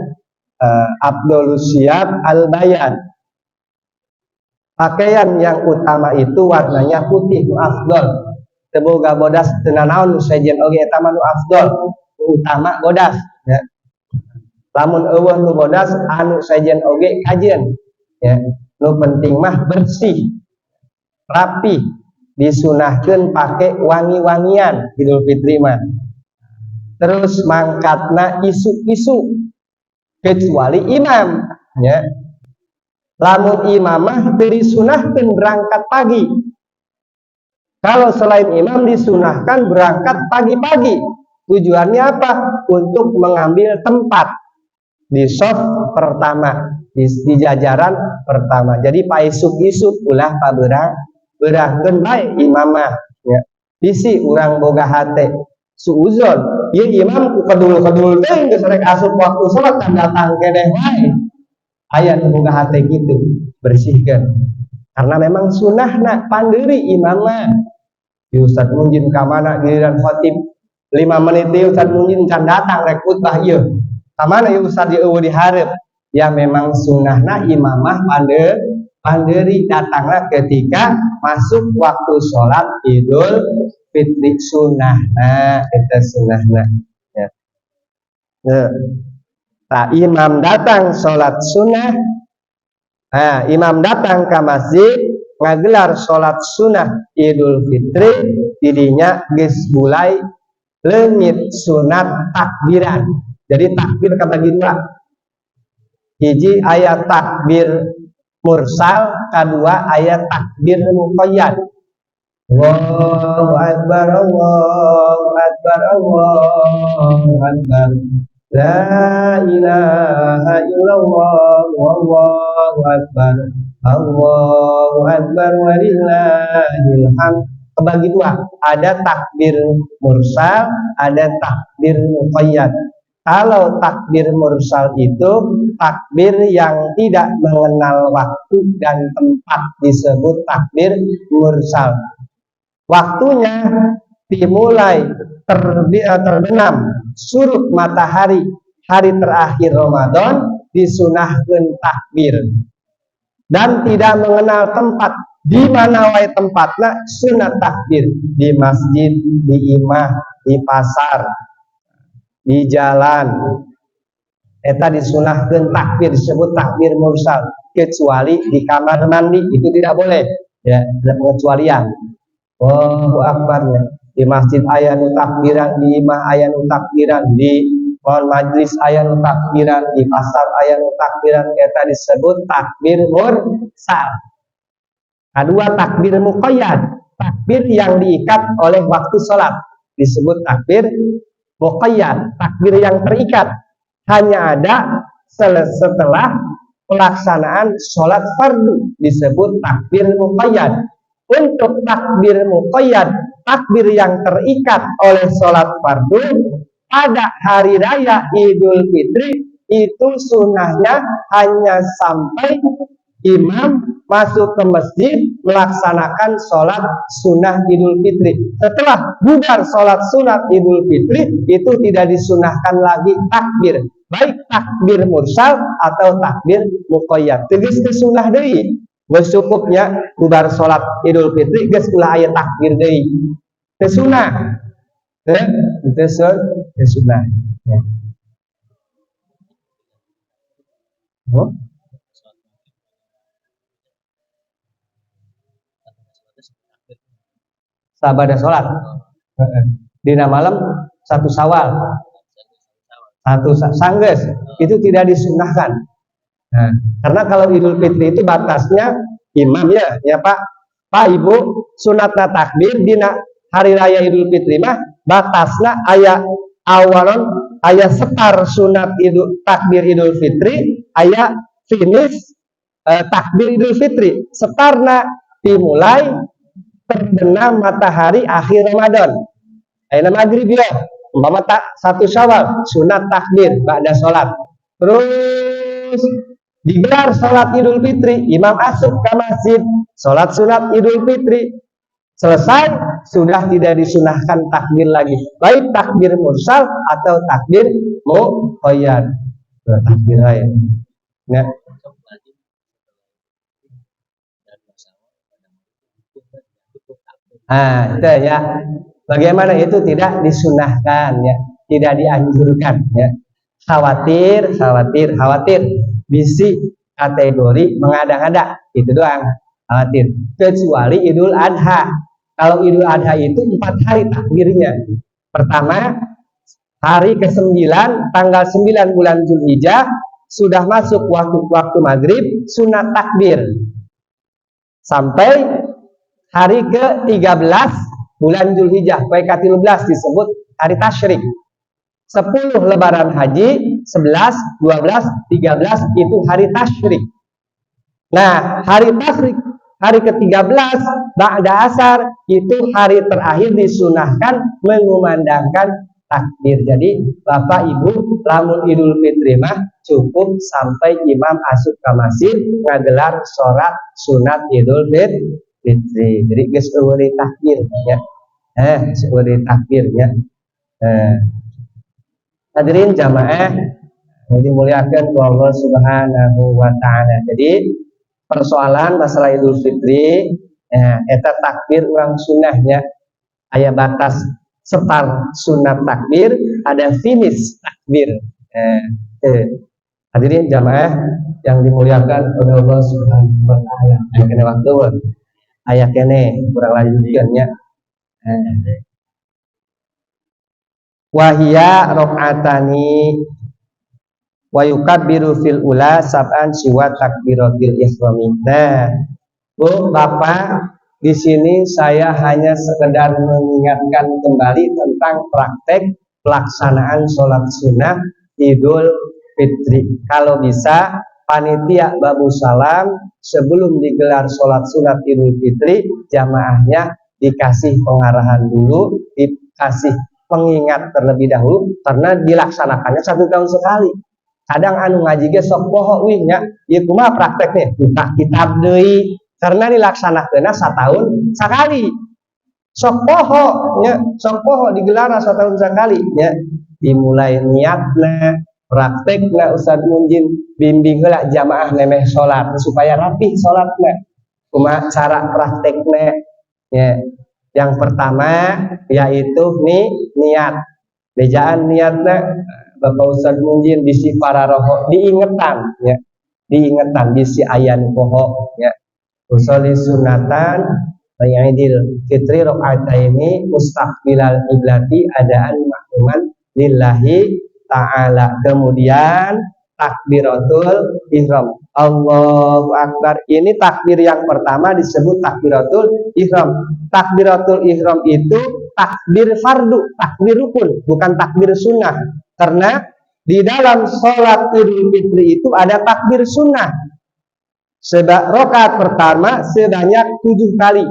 Abdul Syab al-Bayan. Pakaian yang utama itu warnanya putih nu afdol. Teu boga bodas teu nanaon sejen oge eta mah nu afdol, nu utama bodas ya. Lamun eueuh nu bodas anu sejen oge kajen ya. Nu penting mah bersih, rapi, disunahkeun pake wangi-wangian Idul Fitri mah. Terus mangkatna isu-isu kecuali imam ya. Lamun imamah teu disunahkeun berangkat pagi. Kalau selain imam disunahkan berangkat pagi-pagi. Tujuannya apa? Untuk mengambil tempat di shaf pertama, di jajaran pertama. Jadi paisuk-isuk ulah pabeurangkeun bae imamah ya. Bisi urang boga hate suuzon ieu imam ku kedul-kedul teh geus rek asup waktu salat kan datang keneh wae. Aya nu boga hate gitu, bersihkeun. Karena memang sunnahna pandeuri imamah. Ustaz munjin ka mana giliran khatib 5 menit deui Ustaz munjin can datang rek khutbah ieu. Ka mana ieu Ustaz di eueuh di hareup? Ya memang sunnahna imamah pandeuri datangna ketika masuk waktu salat Idul Fitri sunnahna eta sunnahna ya. Imam datang sholat sunnah. Imam datang ke masjid ngagelar sholat sunnah Idul Fitri, didinya geus mulai leungit sunat takbiran. Jadi takbir kabagi dua. Hiji aya takbir mursal, kedua aya takbir muqayyad. Allahu akbar, Allahu akbar, Allahu akbar. La ilaha illallah wallahu akbar. Allahu akbar walillahil hamd. Kebagi dua, ada takbir mursal, ada takbir muqayyad. Kalau takbir mursal itu takbir yang tidak mengenal waktu dan tempat disebut takbir mursal. Waktunya dimulai terbenam surut matahari hari terakhir Ramadan disunahkeun takbir dan tidak mengenal tempat di mana wae tempatna sunat takbir, di masjid, di imah, di pasar, di jalan. Eta disunahkeun takbir, disebut takbir mursal, kecuali di kamar mandi itu tidak boleh ya, ada pengecualian. Allahu akbar ya. Di masjid aya nu takbiran, di imah aya nu takbiran, di majlis aya nu takbiran, di pasar aya nu takbiran, eta disebut takbir mursal. Kedua takbir muqayyad, takbir yang diikat oleh waktu sholat disebut takbir muqayyad, takbir yang terikat hanya ada setelah pelaksanaan sholat fardu disebut takbir muqayyad. Untuk takbir muqayyad takbir yang terikat oleh sholat fardu pada hari raya Idul Fitri itu sunnahnya hanya sampai imam masuk ke masjid melaksanakan sholat sunnah Idul Fitri. Setelah bubar sholat sunat Idul Fitri itu tidak disunahkan lagi takbir, baik takbir mursal atau takbir muqayyad. Tegas ke sunnah deui. Geus cukupnya bubar sholat Idul Fitri geus ulah aya takbir deui. Teu sunah. Teu sunah. Ya. Oh? Sabada sholat dina malam satu Syawal satu sanggeus itu tidak disunahkan. Nah, karena kalau Idul Fitri itu batasnya imam ya Pak Ibu, sunatna takbir dina hari raya Idul Fitri mah batasna aya awalon aya setar sunat takbir Idul Fitri, aya finish takbir Idul Fitri. Setarna dimulai terbenam matahari akhir Ramadan. Ayeuna maghrib ya, umpama satu Syawal, sunat takbir ba'da salat. Terus digelar salat Idul Fitri, imam asup ke masjid, salat sunat Idul Fitri. Selesai, sudah tidak disunahkan takbir lagi. Baik takbir mursal atau takbir muqayyad. Takbir lain. Ya. Nah, itu ya. Bagaimana itu tidak disunahkan ya, tidak dianjurkan ya. Khawatir bisi kategori mengada-ngada, itu doang. Khawatir. Kecuali Idul Adha. Kalau Idul Adha itu 4 hari takbirnya. Pertama, hari ke-9, tanggal 9 bulan Zulhijjah, sudah masuk waktu maghrib, sunat takbir. Sampai hari ke-13 bulan Zulhijjah, PK13 disebut hari tasyrik. 10 lebaran haji, 11, 12, 13 itu hari tasyrik. Nah, hari tasyrik, hari ke-13 ba'da asar itu hari terakhir disunahkan mengumandangkan takbir. Jadi Bapak Ibu lamun Idul Fitri mah cukup sampai imam asup ke masjid ngagelar sholat sunat Idul Fitri. Jadi geus eueuh takbir ya. Eueuh takbir ya. Hadirin jamaah dimuliakan Allah Subhanahu wa taala. Jadi persoalan masalah Idul Fitri eta takbir urang sunnahnya aya batas setar sunat takbir, ada finish takbir. Hadirin jamaah yang dimuliakan oleh Allah Subhanahu wa taala. Kene waktu aya kene kurang lanjutkeun nya. Wahia rakaatani wa yukabbiru fil ula sab'an siwa takbiratil ihrami. Nah, Bu, Bapak, di sini saya hanya sekedar mengingatkan kembali tentang praktek pelaksanaan sholat sunnah Idul Fitri. Kalau bisa, panitia Babu Salam sebelum digelar sholat sunat Idul Fitri, jamaahnya dikasih pengarahan dulu, dikasih pengingat terlebih dahulu, karena dilaksanakannya 1 tahun sekali. Kadang anu ngaji ge sok poho wih nya, ieu kumaha prakteknya? Buka kitab deui, karena dilaksanakeunna 1 tahun sekali. Sok poho nya, sok poho digelar 1 tahun sekali nya. Dimulai niatna, praktekna Ustaz Munjin bimbing heula jamaah nemeh salat supaya rapih salatna. Kumaha cara praktekna? Ya. Yang pertama yaitu niat. Bejaan niatna Bapak Ustaz Munjin bisi para roho diingetan ya. Diingetan bisi ayan poho ya. Usolli sunatan Idul Fitri rakaataini mustaqbilal qiblati adaan makmuman lillahi ta'ala. Kemudian takbiratul ihram. Allahu Akbar. Ini takbir yang pertama disebut takbiratul ihram. Takbiratul ihram itu takbir fardu, takbir rukun, bukan takbir sunnah. Karena di dalam sholat Idul Fitri itu ada takbir sunnah. Rakaat pertama sebanyak 7 kali.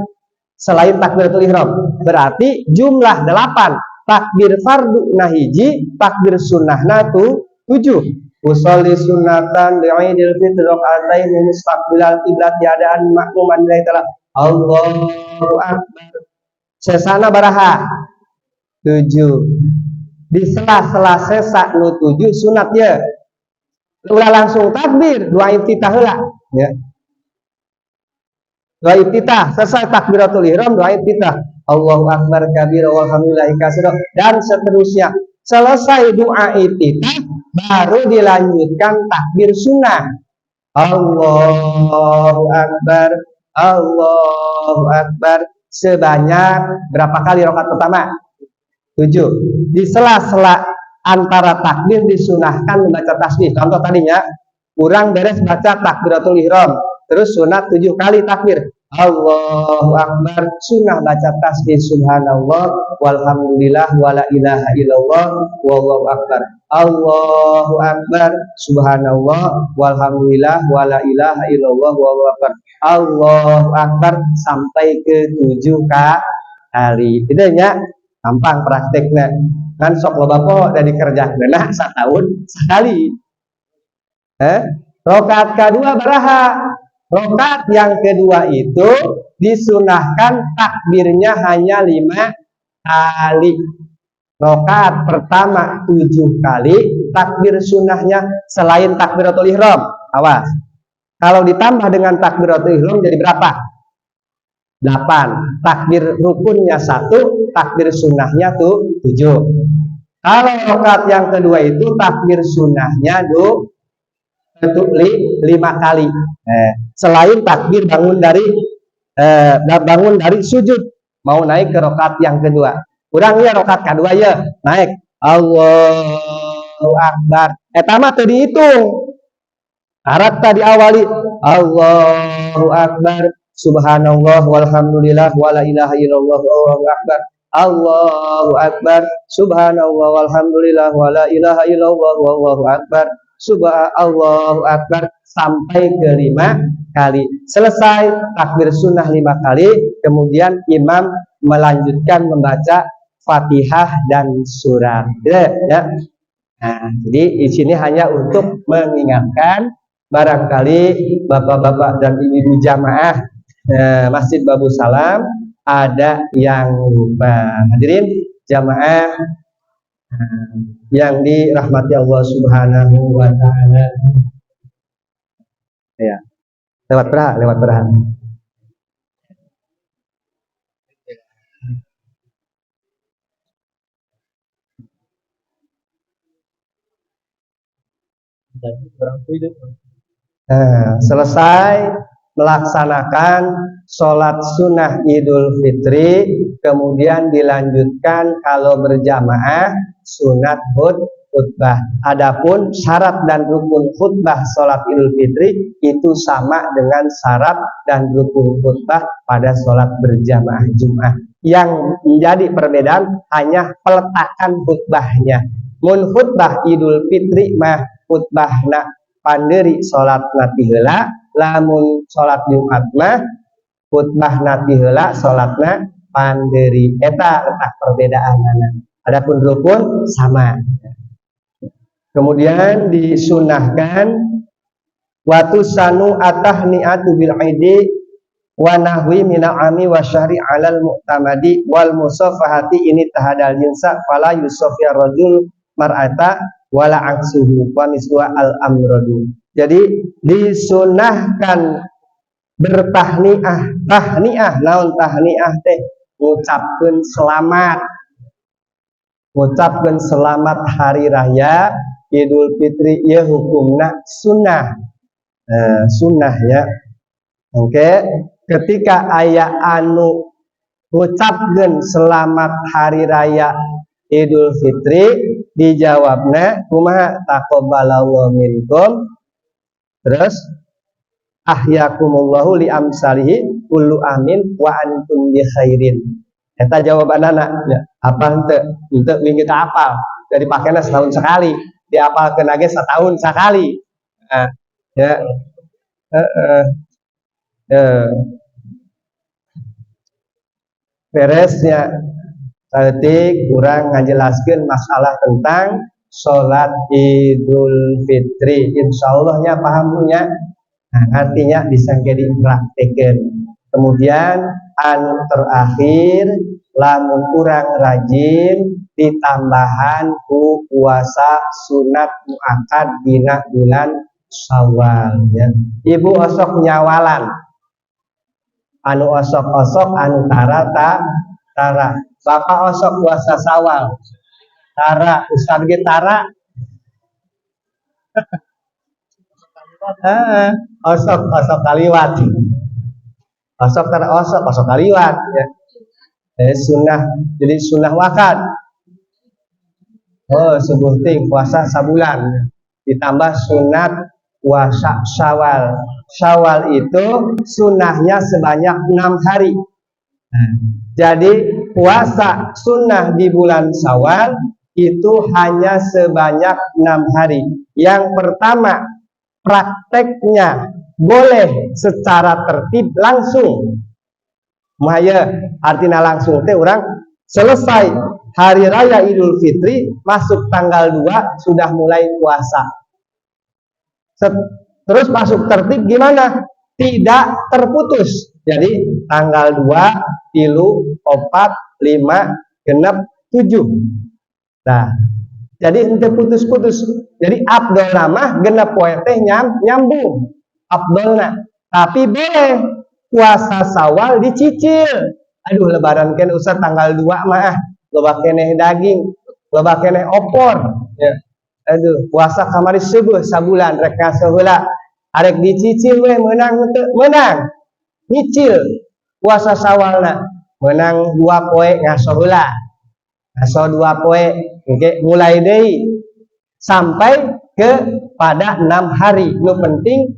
selain takbiratul ihram. Berarti jumlah 8. Takbir fardu nahiji, takbir sunnahna tu 7. Usolli sunnatan bi'idil fitr rakaatain mustaqbilal qiblat tiadaan makmuman lillahi ta'ala. Allahu akbar. Sesana baraha 7. Di sela-sela sesa nu 7 sunat ya. Ulah langsung takbir, dua iftitah heula ya. Dua iftitah, selesai takbiratul ihram, dua iftitah. Allahu akbar kabir walhamdulillahi katsira dan seterusnya. Selesai doa iftitah baru dilanjutkan takbir sunnah. Allahu akbar, Allahu akbar sebanyak berapa kali rakaat pertama? 7. Di sela-sela antara takbir disunahkan membaca tasbih. Contoh tadinya kurang beres baca takbiratul ihram, terus sunat 7 kali takbir. Allahu akbar, sunnah baca tasbih subhanallah walhamdulillah wala ilaha illallah wallahu akbar. Allahu akbar, subhanallah walhamdulillah wala ilaha illallah wallahu akbar. Allahu akbar sampai ke 7 kali. Itu nya gampang prakteknya. Kan sok loba po dari kerja genah setahun sekali. Rokaat kedua baraha. Rokaat yang kedua itu disunahkan takbirnya hanya 5 kali. Rokaat pertama 7 kali, takbir sunnahnya selain takbiratul ihram. Awas. Kalau ditambah dengan takbiratul ihram jadi berapa? 8. Takbir rukunnya 1, takbir sunnahnya tuh 7. Kalau rokaat yang kedua itu takbir sunnahnya 5 kali. Selain takbir bangun dari sujud mau naik ke rokaat yang kedua. Kurangnya rokaat kedua ya naik Allahu akbar. Etama teu dihitung. Syarat tadi awali Allahu akbar, subhanallah walhamdulillah wala ilaha illallah wallahu akbar. Allahu akbar, subhanallah walhamdulillah wala ilaha illallah wallahu akbar. Subhanallahu akbar sampai ke 5 kali. Selesai takbir sunnah 5 kali, kemudian imam melanjutkan membaca Fatihah dan surat. Ya. Nah, jadi di sini hanya untuk mengingatkan barangkali bapak-bapak dan ibu-ibu jamaah Masjid Babu Salam ada yang lupa. Hadirin jamaah yang dirahmati Allah Subhanahu wa taala. Ya. Lewat peraha. Selesai melaksanakan sholat sunnah Idul Fitri, kemudian dilanjutkan kalau berjamaah sunat khutbah. Adapun syarat dan rukun khutbah sholat Idul Fitri itu sama dengan syarat dan rukun khutbah pada sholat berjamaah Jumat. Yang menjadi perbedaan hanya peletakan khutbahnya. Mun khutbah Idul Fitri mah khutbahna panderi sholat nati heula, lamun sholat Jumat mah khutbah nati heula sholatna panderi. Eta letak perbedaanana. Adapun rukun sama. Kemudian disunahkan watu sanu atahniatu bil aidi wa nahwi minal ami wa syahri alal mu'tamadi wal musafahati ini tahadal jinsa fala yusafia rajul mar'ata wala aksuhu wa miswa al amradu. Jadi disunahkan bertahniah. Tahniah naon tahniah teh ngucapkeun selamat hari raya Idul Fitri ieu hukumna sunnah. Sunnah ya. Oke, ketika aya anu ngucapkeun selamat hari raya Idul Fitri dijawabna kumaha taqabbalallahu minkum, terus ahyakumullahu li amsalihi kullu amin wa antum bi khairin. Eta jawabanana ya. Apa henteu minggu teh apal dari pakainya setahun sekali, diapalkeun lagi setahun sekali. Nah, ya. beresnya tadi kurang ngajelaskan masalah tentang sholat Idul Fitri. Insyaallah paham punya. Nah, artinya bisa jadi praktekin. Kemudian anu terakhir lamun kurang rajin ditambahan ku puasa sunat muakkad dina bulan Syawal ya. Ibu osok nyawalan anu osok-osok anu tara bapak osok puasa Syawal tara ustad ge tara osok kaliwat osok tara osok kaliwat ya. Sunnah jadi sunnah wakad sebuting puasa sabulan ditambah sunat puasa Syawal. Syawal itu sunnahnya sebanyak 6 hari. Nah, jadi puasa sunnah di bulan Syawal itu hanya sebanyak 6 hari. Yang pertama, prakteknya boleh secara tertib langsung. Maya artinya langsung teh orang selesai hari raya Idul Fitri masuk tanggal 2 sudah mulai puasa. Terus masuk tertib gimana? Tidak terputus. Jadi tanggal 2, 3, 4, 5, genep 7. Nah, jadi ente putus-putus. Jadi abdol nama genep poe teh nyambung. Abdolna. Tapi boleh puasa Syawal dicicil. Aduh lebaran kan usah tanggal 2 mah loba keneh daging, loba keneh opor ya. Aduh puasa kamari subuh sabulan rek ngasaheula arek dicicil we menang teu menang nyicil puasa Syawalna menang 2 poe ngasaheula ngaso 2 poe engke mulai deui sampai ke pada 6 hari nu penting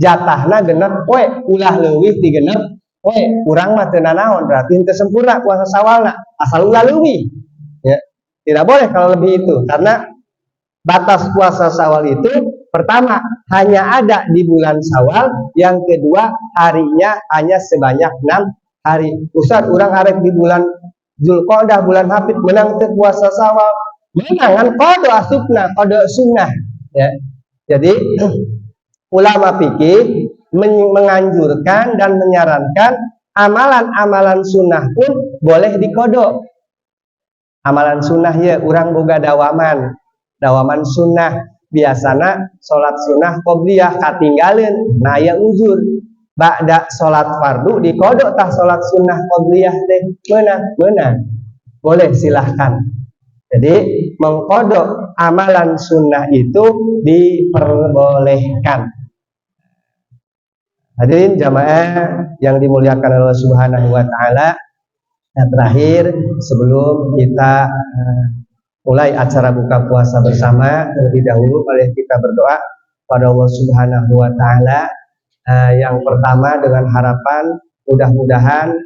jatahna genep poe ulah leuwih ti genep poe kurang mah teu nanaon berarti teu sempurna puasa Syawalna asal ulah leuwih ya. Tidak boleh kalau lebih itu karena batas puasa Syawal itu pertama hanya ada di bulan Syawal, yang kedua harinya hanya sebanyak 6 hari. Ustaz urang arek di bulan Zulqa'dah bulan Hafid menang teu puasa Syawal menang kan qada asupna qada sunnah ya. Jadi ulama fikih menganjurkan dan menyarankan amalan-amalan sunnah pun boleh dikodok. Amalan sunnah ya urang boga dawaman sunnah biasana sholat sunnah qobliyah katinggaleun nah ya uzur ba'da sholat fardu dikodok tah sholat sunnah qobliyah teh meunang boleh silahkan. Jadi mengkodok amalan sunnah itu diperbolehkan. Hadirin jamaah yang dimuliakan Allah Subhanahu wa taala. Nah, terakhir sebelum kita mulai acara buka puasa bersama, terlebih dahulu mari kita berdoa pada Allah Subhanahu wa taala. Yang pertama dengan harapan mudah-mudahan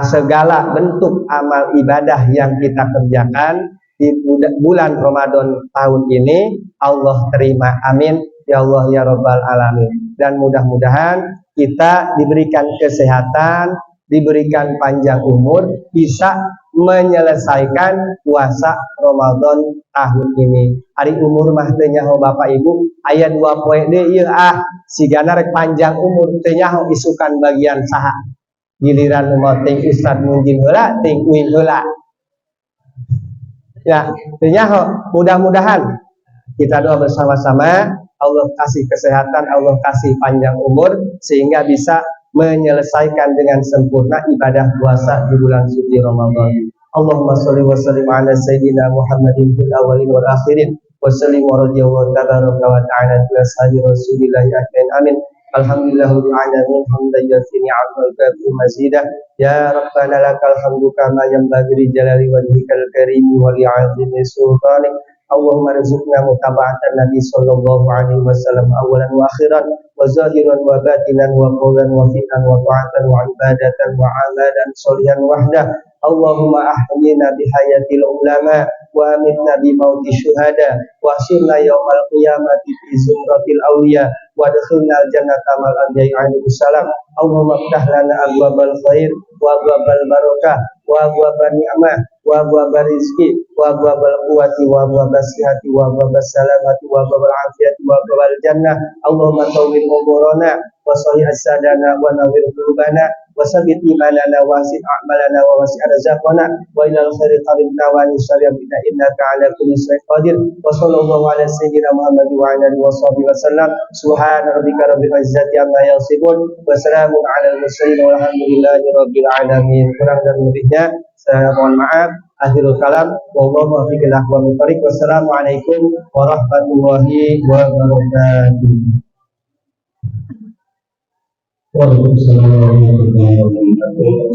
segala bentuk amal ibadah yang kita kerjakan di bulan Ramadan tahun ini Allah terima, amin ya Allah ya Rabbal alamin. Dan mudah-mudahan kita diberikan kesehatan, diberikan panjang umur, bisa menyelesaikan puasa Ramadan tahun ini. Hari umur mah teu nyaho Bapak Ibu, aya 2 poe deui ieu sigana rek panjang umur teu nyaho isukan bagian saha. Giliran mau ting ustad munjin heula, ting uing heula. Ya, teu nyaho. Mudah-mudahan kita doa bersama-sama Allah kasih kesehatan, Allah kasih panjang umur sehingga bisa menyelesaikan dengan sempurna ibadah puasa di bulan suci Ramadan. Allahumma sholli wa sallim ala sayyidina Muhammadin fil awwalin wal akhirin wa sallim wa radiyallahu tabaraka wa ta'ala ala sayyidi rasulillahi ajmain amin. Alhamdulillahil alamin hamdan yasin ni'amatika mazidah ya rabbana lakal hamdu kama yanbaghi li jalali wajhikal karim wa li 'azimi sultanik. Allahumma rizqna mutaba'atan Nabi sallallahu alaihi wasallam awalan wa akhiran wa zahiran wa batinan wa qawlan wa fi'lan wa ta'atan wa ibadatan wa amalan sholihan wahdah. Allahumma ahyina bihayatil ulama wa amitna bi mauti syuhada wa asyirna yawmal qiyamati fi zumratil awliya wa adkhilnal jannata ma'al anbiya'i alaihi salam. Allahumma iftah lana abwabal khair wa abwabal barakah wa abwabal ni'mah wa abwabal rizqi wa abwabal quwwati wa abwabal sihhati wa abwabal salamati wa abwabal afiyati wa abwabal jannah. Allahumma tawwil umurana wa sahih asadana wa nawwir qulubana wa sabbit imanana wa asid a'malana wa wasi' arzaqana wa ilal khairi qaribna wa an syarrina innaka ala kulli syai'in qadir. Wa sallallahu ala sayyidina Muhammad wa ala alihi wa sahbihi wasallam. Subhana rabbika rabbil izzati amma yasifun wa salamun alal mursalin walhamdulillahi rabbil alamin. Kurang dan lebihnya saya mohon maaf. Akhirul kalam wallahu muwaffiq ila aqwamit thoriq. Wassalamualaikum warahmatullahi wabarakatuh. Waalaikumsalam warahmatullahi wabarakatuh.